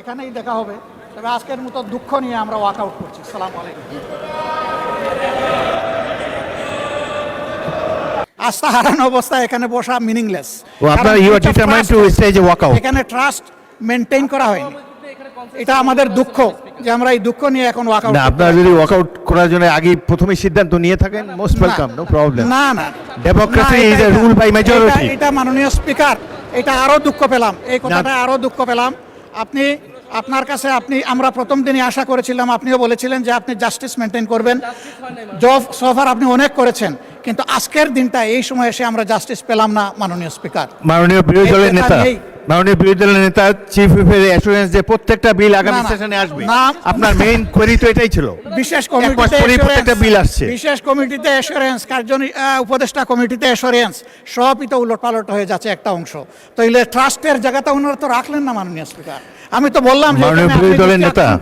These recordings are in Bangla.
এখানেই দেখা হবে। তবে আজকের মতো দুঃখ নিয়ে আমরা ওয়াকআউট করছি। আসসালামু আলাইকুম। আস্থা হারানো অবস্থায় এখানে বসা মিনিংলেস। এখানে ট্রাস্ট মেনটেন করা হয়নি। এটা আমাদের দুঃখ যে আমরা এই দুঃখ নিয়ে এখন ওয়াকআউট। না, আপনারা যদি ওয়াকআউট করার জন্য আগে প্রথমে সিদ্ধান্ত নিয়ে থাকেন, মোস্ট ওয়েলকাম, নো প্রবলেম। না না, democracy is a rule by majority. এটা মাননীয় স্পিকার, এটা আরো দুঃখ পেলাম, এই কথাটা আরো দুঃখ পেলাম। আপনার কাছে আমরা প্রথম দিনই আশা করেছিলাম, আপনিও বলেছিলেন যে আপনি জাস্টিস মেনটেন করবেন। সফার আপনি অনেক করেছেন, কিন্তু আজকের দিনটা এই সময় এসে আমরা জাস্টিস পেলাম না মাননীয় স্পিকার। মাননীয় বিরোধী দলের নেতা চিফ হুইপের অ্যাসুরেন্স যে প্রত্যেকটা বিল আগামী সেশনে আসবে, আপনার মেইন কোয়েরি তো এটাই ছিল। বিশেষ কমিটিতে অ্যাসুরেন্স, উপদেষ্টা কমিটিতে অ্যাসুরেন্স, সবই তো উলটপালট হয়ে যাচ্ছে একটা অংশ। তাইলে ট্রাস্টের জায়গাটা ওনারা তো রাখলেন না মাননীয় স্পিকার। আমি তো বললাম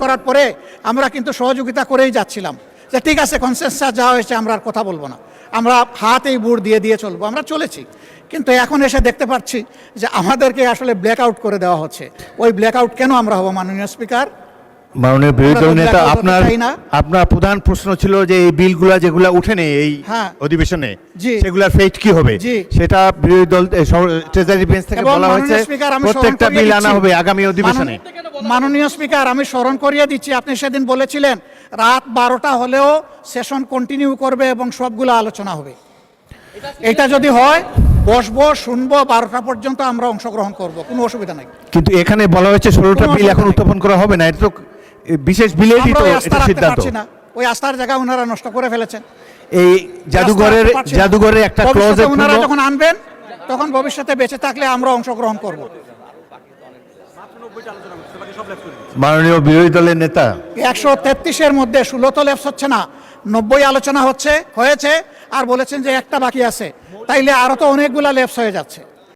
করার পরে আমরা কিন্তু সহযোগিতা করেই যাচ্ছিলাম যে ঠিক আছে, কনসেনসাস যা হয়েছে আমরা আর কথা বলবো না, আমরা হাতেই বুট দিয়ে চলবো, আমরা চলেছি। কিন্তু এখন এসে দেখতে পাচ্ছি যে আমাদেরকে আসলে ব্ল্যাক আউট করে দেওয়া হচ্ছে। ওই ব্ল্যাক আউট কেন আমরা হব মাননীয় স্পিকার? মাননীয় বিরোধী দল নেতা, আপনার প্রধান প্রশ্ন ছিল যে এই বিলগুলা যেগুলা উঠেনি এই অধিবেশনে, সেগুলার ফেট কি হবে, সেটা বিরোধী দল ট্রেজারি বেঞ্চ থেকে বলা হয়েছে প্রত্যেকটা বিল আনা হবে আগামী অধিবেশনে। মাননীয় স্পিকার, আমি স্মরণ করিয়ে দিচ্ছি, আপনি সেদিন বলেছিলেন রাত 12টা হলেও সেশন কন্টিনিউ করবে এবং সবগুলো আলোচনা হবে। এটা যদি হয় বসবো, শুনবো, 12টা পর্যন্ত আমরা অংশগ্রহণ করব, কোনো অসুবিধা নাই। কিন্তু এখানে বলা হয়েছে 16টা বিল এখন উত্থাপন করা হবে না, এটা তো বিশেষ বিলেরই তো সিদ্ধান্ত। ওই আস্থার জায়গা ওনারা নষ্ট করে ফেলেছেন। এই জাদুঘরের একটা ক্লজ ওনারা যখন আনবেন তখন ভবিষ্যতে বেঁচে থাকলে আমরা অংশগ্রহণ করব। মাননীয় বিরোধী দলের নেতা, 133-এর মধ্যে 16 তো লেপস হচ্ছে না, 90 আলোচনা হয়েছে আর বলেছেন যে একটা বাকি আছে, তাইলে আরো তো অনেকগুলা লেপস হয়ে যাচ্ছে।